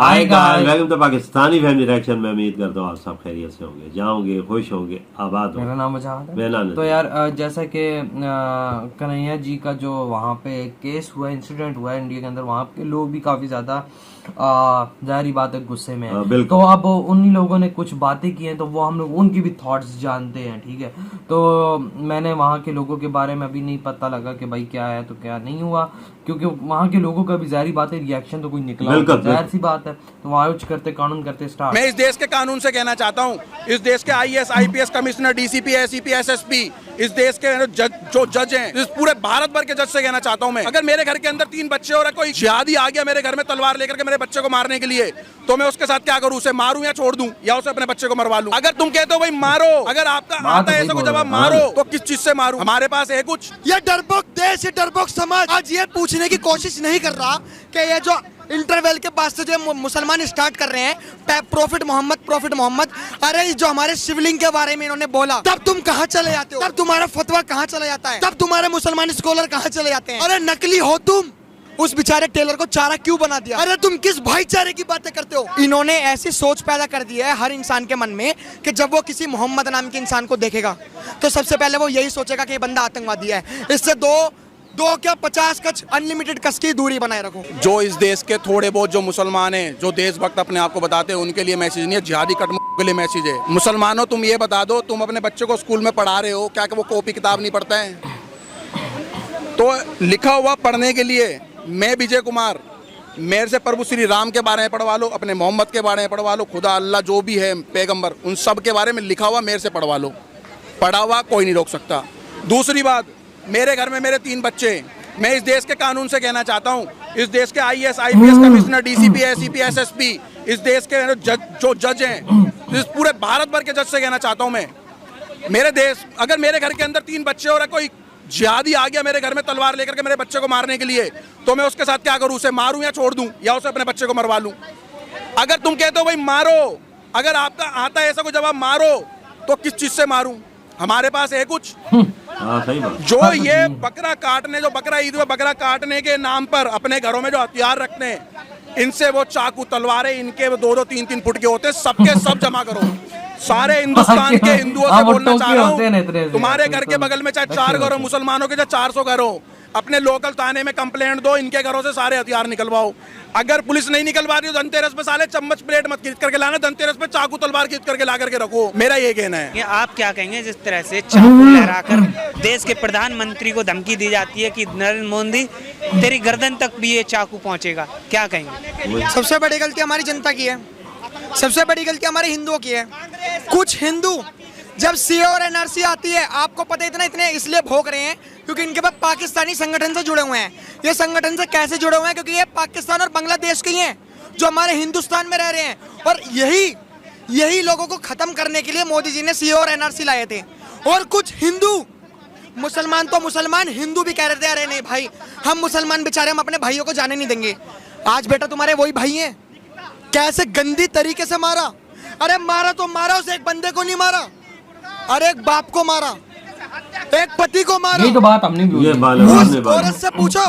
आएगा। वेलकम तो Pakistani family reaction में उम्मीद करता हूँ आप सब खैरियत से होंगे, जाओगे खुश होंगे, आबाद होंगे। मेरा नाम अजहार है। मेरा नाम तो यार जैसा कि कन्हैया जी का जो वहाँ पे केस हुआ, इंसिडेंट हुआ है इंडिया के अंदर, वहाँ के लोग भी काफी ज्यादा जाहिर बात है गुस्से में है। तो अब उन्हीं लोगों ने कुछ बातें की हैं, तो वो हम लोग उनकी भी थॉट्स जानते हैं, ठीक है। तो मैंने वहाँ के लोगों के बारे में अभी नहीं पता लगा कि भाई क्या है तो क्या नहीं हुआ, क्योंकि वहाँ के लोगों का भी जाहिर बात है रिएक्शन तो कोई निकला, जाहिर सी बात है। तो वहाँ कुछ करते कानून करते स्टार्ट। मैं इस देश के कानून से कहना चाहता हूँ, इस देश के IAS IPS commissioner, DCP SCP SSP, इस देश के जो जज हैं, इस पूरे भारत भर के जज से कहना चाहता हूँ मैं, अगर मेरे घर के अंदर 3 बच्चे और कोई जिहादी आ गया मेरे घर में तलवार लेकर के मेरे बच्चे को मारने के लिए, तो मैं उसके साथ क्या करूँ? उसे मारूं या छोड़ दूं, या उसे अपने बच्चे को मरवा लूं? अगर तुम कहते हो भाई मारो, अगर आपका आता है ऐसा कुछ जवाब मारो, तो किस चीज से मारूं? हमारे पास है कुछ? ये डरपोक देश, ये डरपोक समाज आज ये पूछने की कोशिश नहीं कर रहा कि ये जो इंटरवेल के बाद से जो मुसलमान स्टार्ट कर रहे हैं प्रॉफिट मोहम्मद, अरे जो हमारे शिवलिंग के बारे में इन्होंने बोला, तब तुम कहाँ चले जाते हो? तब तुम्हारा फतवा कहाँ चला जाता है? तब तुम्हारे मुसलमान स्कॉलर कहाँ चले जाते हैं? अरे नकली हो तुम। उस बेचारे टेलर को चारा क्यों बना दिया? अरे तुम किस भाईचारे की बातें करते हो? इन्होंने ऐसी सोच पैदा कर दी है हर इंसान के मन में कि जब वो किसी मोहम्मद नाम के इंसान को देखेगा तो सबसे पहले वो यही सोचेगा कि ये बंदा आतंकवादी है। इससे दो क्या 50 गज अनलिमिटेड गज की दूरी बनाए रखो। जो इस देश के थोड़े बहुत जो मुसलमान हैं, जो देशभक्त अपने आप को बताते हैं, उनके लिए मैसेज नहीं है, जिहादी कट के लिए मैसेज है। मुसलमानों, तुम ये बता दो, तुम अपने बच्चे को स्कूल में पढ़ा रहे हो क्या कि वो कॉपी किताब नहीं पढ़ता है? तो लिखा हुआ पढ़ने के लिए मैं विजय कुमार, मेरे से प्रभु श्री राम के बारे में पढ़वा लो, अपने मोहम्मद के बारे में पढ़वा लो, खुदा अल्लाह जो भी है पैगंबर, उन सब के बारे में लिखा हुआ मेरे से पढ़वा लो। पढ़ा हुआ कोई नहीं रोक सकता। दूसरी बात, मेरे घर में मेरे 3 बच्चे हैं। मैं इस देश के कानून से कहना चाहता हूँ, इस देश के IAS IPS commissioner, DCP SCP SSP, इस देश के जो जज हैं, इस पूरे भारत भर के जज से कहना चाहता हूँ मैं, मेरे देश, अगर मेरे घर के अंदर 3 बच्चे और कोई जिहादी आ गया मेरे घर में तलवार लेकर के मेरे बच्चे को मारने के लिए, तो मैं उसके साथ क्या करूँ? उसे मारूं या छोड़ दूं, या उसे अपने बच्चे को मरवा लूं? अगर तुम कहते हो भाई मारो, अगर आपका आता है ऐसा कोई जवाब मारो, तो किस चीज से मारूं? हमारे पास है कुछ? जो ये बकरा काटने, जो बकरा ईद में बकरा काटने के नाम पर अपने घरों में जो हथियार रखते हैं, इनसे वो चाकू तलवारें इनके 2-2 3-3 फुट के होते हैं, सबके सब जमा करो। सारे हिंदुस्तान के हिंदुओं से बोलना चाह रहा हूँ, तुम्हारे घर के बगल में चाहे 4 घर हो, मुसलमानों के चाहे 400 घर हो, अपने लोकल थाने में कंप्लेंट दो, इनके घरों से सारे हथियार निकलवाओ। अगर पुलिस नहीं निकलवा रही, धनतेरस पे साले चम्मच प्लेट मत खरीद करके लाना, धनतेरस पे चाकू तलवार खरीद करके ला करके रखो। मेरा ये कहना है। आप क्या कहेंगे जिस तरह से चाकू लहराकर देश के प्रधानमंत्री को धमकी दी जाती है कि नरेंद्र मोदी तेरी गर्दन तक भी ये चाकू पहुंचेगा, क्या कहेंगे? सबसे बड़ी गलती हमारी जनता की है, सबसे बड़ी गलती हमारे हिंदुओं की है। कुछ हिंदू जब CA और NRC आती है, आपको पता है इतने इसलिए भोग रहे हैं क्योंकि इनके पास पाकिस्तानी संगठन से जुड़े हुए हैं। ये संगठन से कैसे जुड़े हुए हैं? क्योंकि ये पाकिस्तान और बांग्लादेश के ही हैं जो हमारे हिंदुस्तान में रह रहे हैं, और यही लोगों को खत्म करने के लिए मोदी जी ने CA और NRC लाए थे। और कुछ हिंदू, मुसलमान तो मुसलमान, हिंदू भी कह रहे थे अरे नहीं भाई, हम मुसलमान बेचारे, हम अपने भाइयों को जाने नहीं देंगे। आज बेटा तुम्हारे वही भाई हैं, कैसे गंदी तरीके से मारा। अरे मारा तो मारा, उसे एक बंदे को नहीं मारा, अरे एक बाप को मारा, एक पति को मारा। ये तो बात हमने भी उस औरत से पूछो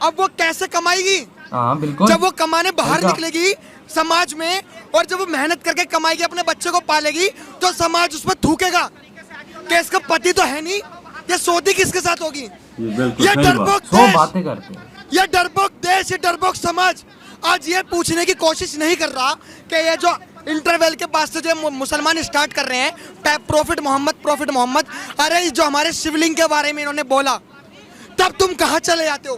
अब वो कैसे कमाएगी? हाँ बिल्कुल। जब वो कमाने बाहर निकलेगी समाज में, और जब वो मेहनत करके कमाएगी, अपने बच्चे को पालेगी, तो समाज उस पर थूकेगा कि इसका पति तो है नहीं, ये सोती किसके साथ होगी? ये डरपोक बातें करते हैं, ये डरपोक देश, ये डरपोक समाज आज ये पूछने की कोशिश नहीं कर रहा कि ये जो इंटरवेल के बाद से जो मुसलमान स्टार्ट कर रहे हैं प्रॉफिट मोहम्मद, अरे जो हमारे शिवलिंग के बारे में इन्होंने बोला, तब तुम कहाँ चले जाते हो?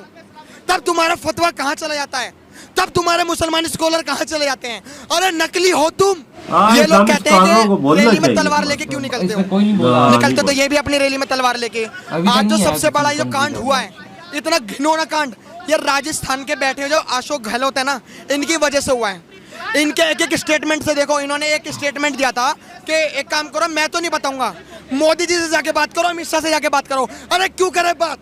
तब तुम्हारा फतवा कहाँ चला जाता है? तब तुम्हारे मुसलमान स्कॉलर कहाँ चले जाते हैं? अरे नकली हो तुम। ये लोग कहते हैं कि रैली में तलवार लेके क्यों निकलते हो? निकलते तो ये भी अपनी रैली में तलवार लेके। आज जो सबसे बड़ा जो कांड हुआ है, इतना घिनौना कांड, ये राजस्थान के बैठे जो अशोक गहलोत है ना, इनकी वजह से हुआ है। इनके एक स्टेटमेंट से देखो, इन्होंने एक स्टेटमेंट दिया था कि एक काम करो, मैं तो नहीं बताऊंगा, मोदी जी से जाके बात करो, अमित शाह से जाके बात करो। अरे क्यों करे बात?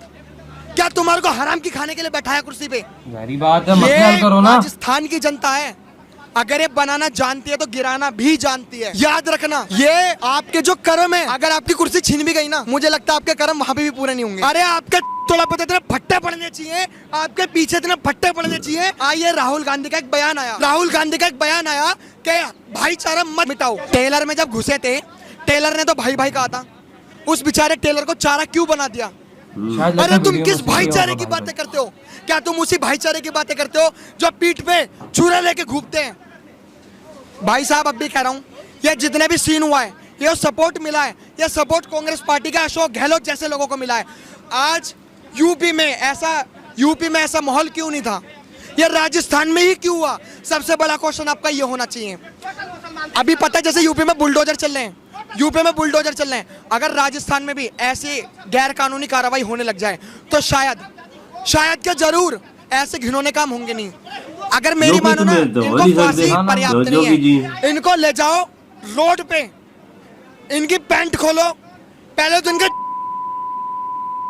क्या तुम्हारे को हराम की खाने के लिए बैठाया कुर्सी पे? बात है, मत करो ना। राजस्थान की जनता है, अगर ये बनाना जानती है तो गिराना भी जानती है। याद रखना, ये आपके जो कर्म है, अगर आपकी कुर्सी छीन भी गई ना, मुझे लगता है आपके कर्म वहां पे भी पूरे नहीं होंगे। अरे आपके थोड़ा पता इतने फट्टे पड़ने चाहिए, आपके पीछे इतने फट्टे पड़ने चाहिए। आइए, राहुल गांधी का एक बयान आया कि भाईचारा मत मिटाओ। टेलर में जब घुसे थे, टेलर ने तो भाई भाई कहा था, उस बेचारे टेलर को चारा क्यों बना दिया? अरे तुम किस भाईचारे की बातें करते हो? क्या तुम उसी भाईचारे की बातें करते हो जो पीठ पे छुरा लेके घूमते हैं? भाई साहब, अब भी कह रहा हूँ, ये जितने भी सीन हुआ है, ये सपोर्ट मिला है, ये सपोर्ट कांग्रेस पार्टी का अशोक गहलोत जैसे लोगों को मिला है। आज यूपी में ऐसा माहौल क्यों नहीं था? ये राजस्थान में ही क्यों हुआ? सबसे बड़ा क्वेश्चन आपका ये होना चाहिए। अभी पता है, जैसे यूपी में बुलडोजर चल रहे हैं, अगर राजस्थान में भी ऐसी गैर कानूनी कार्रवाई होने लग जाए तो शायद क्या जरूर ऐसे घिनौने काम होंगे नहीं। अगर मेरी मानो ना, इनको फांसी पर्याप्त नहीं है, इनको ले जाओ रोड पे, इनकी पैंट खोलो, पहले तो इनके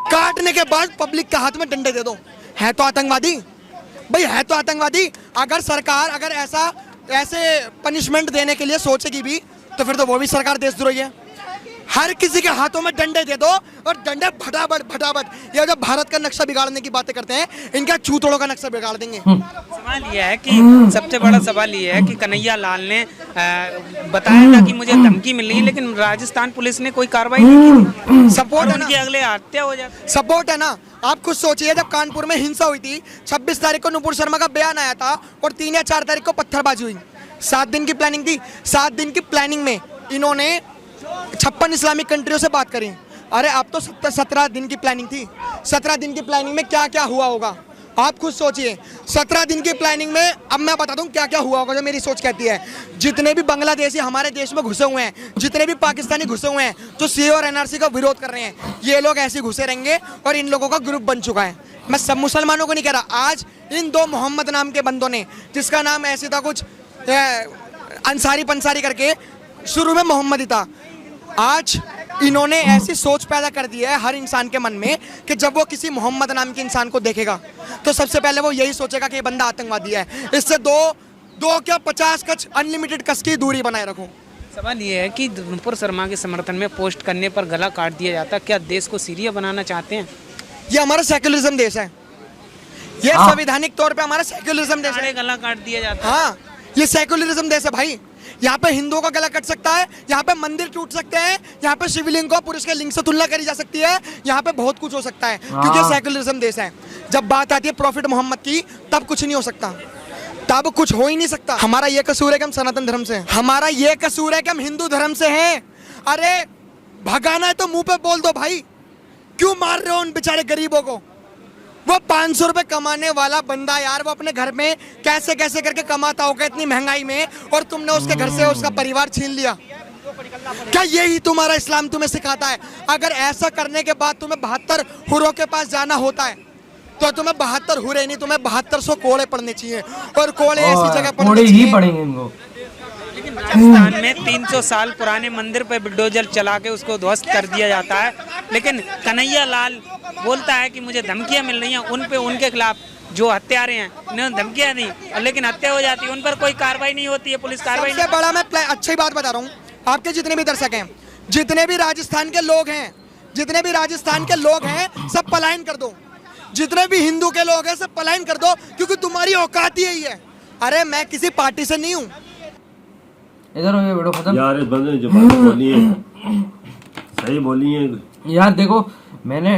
काटने के बाद पब्लिक के हाथ में डंडे दे दो। है तो आतंकवादी भाई, है तो आतंकवादी। अगर सरकार अगर ऐसे पनिशमेंट देने के लिए सोचेगी भी तो फिर तो वो भी सरकार देशद्रोही है। हर किसी के हाथों में डंडे दे दो और डंडे फटाफट। ये जो भारत का नक्शा बिगाड़ने की बातें करते हैं, इनका चूतड़ों का नक्शा बिगाड़ देंगे। सवाल ये है कि सबसे बड़ा सवाल ये है कि कन्हैया लाल ने बताया था कि मुझे धमकी मिल रही है, लेकिन राजस्थान पुलिस ने कोई कार्रवाई नहीं की। सपोर्ट है ना, उनकी अगले हत्या हो जाती। सपोर्ट है ना। आप खुद सोचिए, जब कानपुर में हिंसा हुई थी, 26 तारीख को नुपुर शर्मा का बयान आया था और 3 या 4 तारीख को पत्थरबाजी हुई। 7 दिन की प्लानिंग थी। 7 दिन की प्लानिंग में इन्होंने 56 इस्लामिक कंट्रियों से बात करी। अरे अब तो 17 दिन की प्लानिंग थी। 17 दिन की प्लानिंग में क्या क्या हुआ होगा आप खुद सोचिए। 17 दिन की प्लानिंग में अब मैं बता दूं क्या क्या हुआ होगा, जो मेरी सोच कहती है। जितने भी बांग्लादेशी हमारे देश में घुसे हुए हैं, जितने भी पाकिस्तानी घुसे हुए हैं जो सीए और एनआरसी का विरोध कर रहे हैं, ये लोग ऐसे घुसे रहेंगे और इन लोगों का ग्रुप बन चुका है। मैं सब मुसलमानों को नहीं कह रहा। आज इन 2 मोहम्मद नाम के बंदों ने, जिसका नाम ऐसे था कुछ अंसारी पंसारी करके, शुरू में मोहम्मद ही था, आज इन्होंने ऐसी सोच पैदा कर दी है हर इंसान के मन में कि जब वो किसी मोहम्मद नाम के इंसान को देखेगा तो सबसे पहले वो यही सोचेगा कि ये बंदा आतंकवादी है। इससे दो क्या 50 गज अनलिमिटेड कस की दूरी बनाए रखो। सवाल ये है कि नुपुर शर्मा के समर्थन में पोस्ट करने पर गला काट दिया जाता, क्या देश को सीरिया बनाना चाहते हैं? ये हमारा सेक्युलरिज्म देश है, ये संवैधानिक तौर पे हमारा सेक्युलरिज्म देश है। गला काट दिया जाता है। हाँ, ये सेक्युलरिज्म देश है भाई। यहाँ पे हिंदुओं का गला कट सकता है, यहाँ पे मंदिर टूट सकते हैं, यहाँ पे शिवलिंग को पुरुष के लिंग से तुलना करी जा सकती है, यहाँ पे बहुत कुछ हो सकता है, क्योंकि सेक्युलरिज्म देश है। जब बात आती है प्रॉफिट मोहम्मद की, तब कुछ नहीं हो सकता, तब कुछ हो ही नहीं सकता। हमारा ये कसूर है कि हम सनातन धर्म से हैं, हमारा ये कसूर है कि हम हिंदू धर्म से हैं। अरे भगाना है तो मुंह पे बोल दो भाई, क्यों मार रहे हो उन बेचारे गरीबों को? वो 500 रुपए कमाने वाला बंदा यार, वो अपने घर में कैसे कैसे करके कमाता होगा इतनी महंगाई में, और तुमने उसके घर से उसका परिवार छीन लिया। क्या यही तुम्हारा इस्लाम तुम्हें सिखाता है? अगर ऐसा करने के बाद तुम्हें 72 हुरों के पास जाना होता है तो तुम्हें 72 हुरे नहीं, तुम्हें 7200 कोड़े पड़ने चाहिए, और कोड़े ऐसी जगह पड़ने चाहिए। पड़ेंगे इनको। लेकिन राजस्थान में 300 साल पुराने मंदिर पर बुलडोजर चला के उसको ध्वस्त कर दिया जाता है, लेकिन कन्हैया लाल बोलता है कि मुझे धमकियां मिल रही हैं, उनके खिलाफ जो हत्यारे हैं उन्हें धमकियां दी, लेकिन हत्या हो जाती है, उन पर कोई कार्रवाई नहीं होती है, पुलिस कार्रवाई नहीं। बड़ा मैं अच्छी बात बता रहा हूँ, आपके जितने भी दर्शक हैं, जितने भी राजस्थान के लोग हैं, सब पलायन कर दो। जितने भी हिंदू के लोग हैं सब पलायन कर दो, क्योंकि तुम्हारी औकात ही यही है। अरे मैं किसी पार्टी से नहीं हूँ। इधर हो, ये वीडियो खत्म यार। इस बंदे ने जो बात बोली है सही बोली है यार। देखो मैंने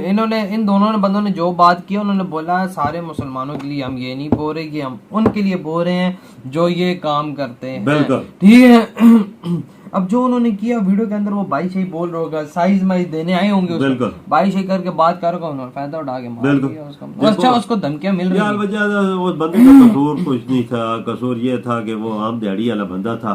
इन्होंने इन दोनों ने बंदों ने जो बात की, उन्होंने बोला सारे मुसलमानों के लिए हम ये नहीं बोल रहे कि हम उनके लिए बोल रहे हैं जो ये काम करते हैं, ठीक है। अब जो उन्होंने किया वीडियो के अंदर, वो भाई सही बोल रहा होगा, साइज माइज देने आए होंगे उसको, भाई सही करके बात करोगे, उन्होंने फायदा उठा के मार दिया उसको। अच्छा, उसको धमकियां मिल रही हैं। वो बंदे का कसूर कुछ नहीं था, कसूर ये था कि वो आम दिहाड़ी वाला बंदा था।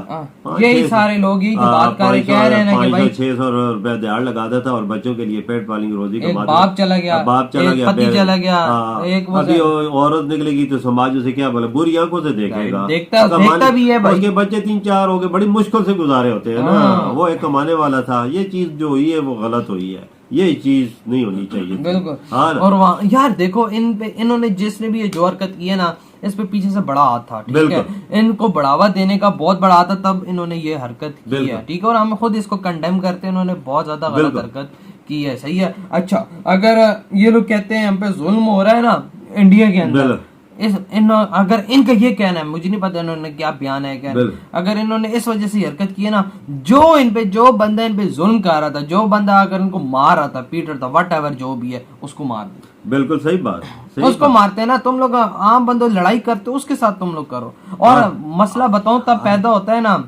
यही सारे लोग ही बात कर रहे, कह रहे हैं ना कि भाई 600 रुपया दिहाड़ लगाता था और बच्चों के लिए पेट पालेंगे, रोजी का बाप चला गया, पति चला गया, एक औरत निकलेगी तो समाज उसे क्या बोले, बुरी आंखों से देखेगा, देखता भी है। उसके बच्चे 3-4 हो गए, बड़ी मुश्किल से गुजारे होते हैं ना। वो एक कमाने वाला था। ये चीज जो हुई है वो गलत हुई है, ये चीज नहीं होनी चाहिए। बिल्कुल। और वहाँ यार देखो, इन्होंने जिसने भी ये जो हरकत की है ना, इस पे पीछे से बड़ा हाथ था, ठीक है, इनको बढ़ावा देने का बहुत बड़ा हाथ था, तब इन्होंने ये हरकत की है, ठीक है, और हम खुद इसको कंडेम करते हैं, इन्होंने बहुत ज्यादा गलत हरकत की है, सही है। अच्छा, अगर ये लोग कहते हैं हम पे जुल्म हो रहा है ना इंडिया के अंदर, अगर इनका ये कहना है, मुझे नहीं पता इन्होंने क्या बयान है, क्या अगर इन्होंने इस वजह से हरकत की है ना, जो बंदा इन पे जुल्म कर रहा था, जो बंदा अगर इनको मार रहा था, पीट रहा था, वट एवर जो भी है, उसको मार दो। बिल्कुल सही बात, उसको मारते हैं ना, तुम लोग आम बंदों लड़ाई करते हो, उसके साथ तुम लोग करो। और मसला बताओ तब पैदा होता है ना,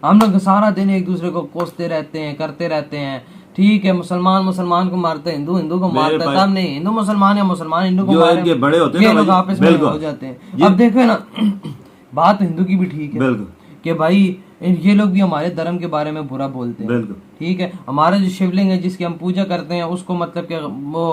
हम लोग सारा दिन एक दूसरे को कोसते रहते हैं, करते रहते हैं, ठीक है, मुसलमान को मारते हैं, हिंदू को मारता है, तब नहीं, हिंदू मुसलमान या मुसलमान हिंदू को मारे, इनके बड़े होते हैं ये लोग आपस में हो जाते हैं। अब देखो ना, बात हिंदू की भी ठीक है कि भाई ये लोग भी हमारे धर्म के बारे में बुरा बोलते हैं, ठीक है, हमारा जो शिवलिंग है जिसकी हम पूजा करते हैं उसको मतलब कि वो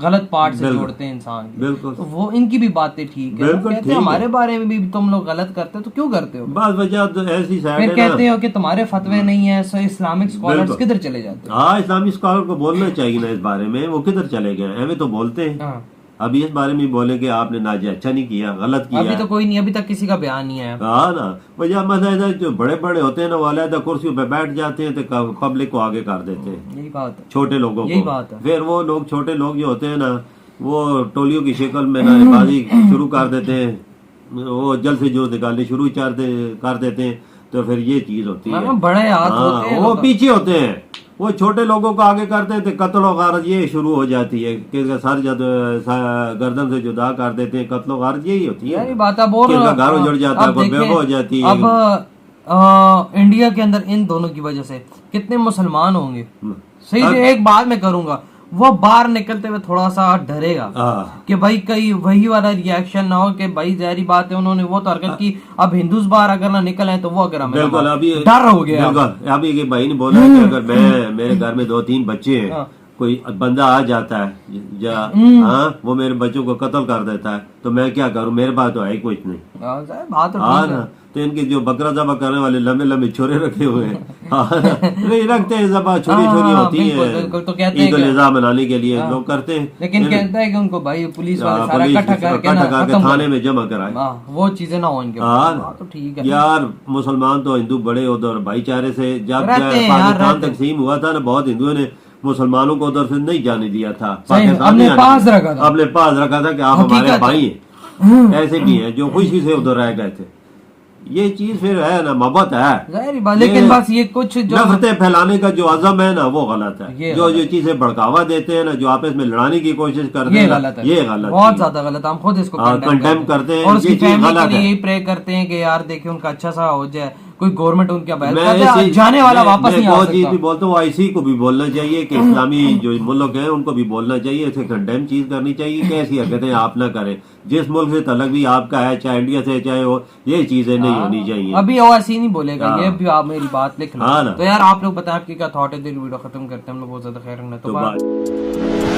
गलत पार्ट से जोड़ते हैं इंसान की, तो वो इनकी भी बातें ठीक है, कहते हैं हमारे बारे में भी तुम लोग गलत करते हो तो क्यों करते हो, बस वजह तो ऐसी फिर कहते हो कि तुम्हारे फतवे नहीं है, सो इस्लामिक स्कॉलर्स किधर चले जाते हैं। हाँ, इस्लामिक स्कॉलर को बोलना चाहिए ना इस बारे में, वो किधर चले गए, हमें तो बोलते हैं, अभी इस बारे में बोले कि आपने नाजी अच्छा नहीं किया, गलत किया, अभी तो कोई नहीं, अभी तक किसी का बयान नहीं है। हाँ ना, वजह मसला जो बड़े बड़े होते हैं ना, वो अलग कुर्सियों पे बैठ जाते हैं तो पब्लिक को आगे कर देते हैं, यही बात है, छोटे लोगों यही को, बात है। फिर वो लोग छोटे लोग जो होते हैं ना, वो टोलियों की शक्ल में नारेबाजी शुरू कर देते हैं, वो जल्द से जो निकालने शुरू कर देते हैं, तो फिर ये चीज होती है, बड़े हाथ होते हैं, वो पीछे होते हैं, वो छोटे लोगों को आगे करते हैं तो कत्ल गारत ये शुरू हो जाती है कि सर गर्दन से जुदा कर देते हैं, कत्ल गारत यही होती है, बात घर उजड़ जाता है, कोई बेवा हो जाती है। अब इंडिया के अंदर इन दोनों की वजह से कितने मुसलमान होंगे, सही से एक बात मैं करूंगा, वो बाहर निकलते हुए थोड़ा सा डरेगा कि भाई कहीं वही वाला रिएक्शन ना हो कि भाई जहरी बात है, उन्होंने वो तो हरकत की, अब हिंदूस बाहर अगर ना निकल आए तो वो अगर बिल्कुल अभी डर हो गया। अभी एक भाई ने बोला कि अगर मैं मेरे घर में 2-3 बच्चे हैं, कोई बंदा आ जाता है हाँ, वो मेरे बच्चों को कत्ल कर देता है तो मैं क्या करूं, मेरे पास तो है कुछ नहीं, हाँ ना, तो इनके जो बकरा जबा करने वाले लंबे लंबे छोरे रखे हुए हैं, नहीं रखते हैं, जबा छोटी होती है, तो कहते हैं ईद-उल-अज़हा मनाने के लिए लोग करते हैं, लेकिन कहता है कि उनको भाई पुलिस वाले सारा इकट्ठा करके थाने में जमा कराए, वो चीजें ना हो इनके, तो ठीक है यार। मुसलमान तो हिंदू बड़े उधर भाईचारे से, जब पाकिस्तान तकसीम हुआ था ना, बहुत हिंदुओं ने मुसलमानों को उधर से नहीं जाने दिया था, अपने पास रखा था कि आप हमारे भाई हैं, ऐसे भी हैं जो खुशी से उधर रह गए थे, ये चीज फिर है ना, मोहब्बत है, लेकिन बस ये कुछ जो नफरतें फैलाने का जो अज़म है ना, वो गलत है, जो चीजें भड़कावा देते हैं ना, जो आपस में लड़ाने की कोशिश करते हैं, ये गलत, बहुत ज्यादा गलत, हम खुद इसको कंडेम करते हैं, और उसकी फैमिली के लिए यही प्रे करते हैं कि यार देखिए उनका अच्छा सा हो जाए, कोई गवर्नमेंट उनके जाने वाला वापस नहीं आ सकता। भी बोलता हूँ, आईसी को भी बोलना चाहिए कि इस्लामी जो मुल्क हैं उनको भी बोलना चाहिए, इसे कंडेम चीज करनी चाहिए कि ऐसी हरकतें आप ना करें, जिस मुल्क से तलक भी आपका है, चाहे इंडिया से चाहे वो, ये चीजें नहीं होनी चाहिए। अभी ओवैसी नहीं बोलेगा, ये भी आप मेरी बात लिख लो। तो यार आप लोग बताएं आपकी क्या थॉट है, दिल वीडियो खत्म करते हैं, हम लोग बहुत ज्यादा खैर रखना तो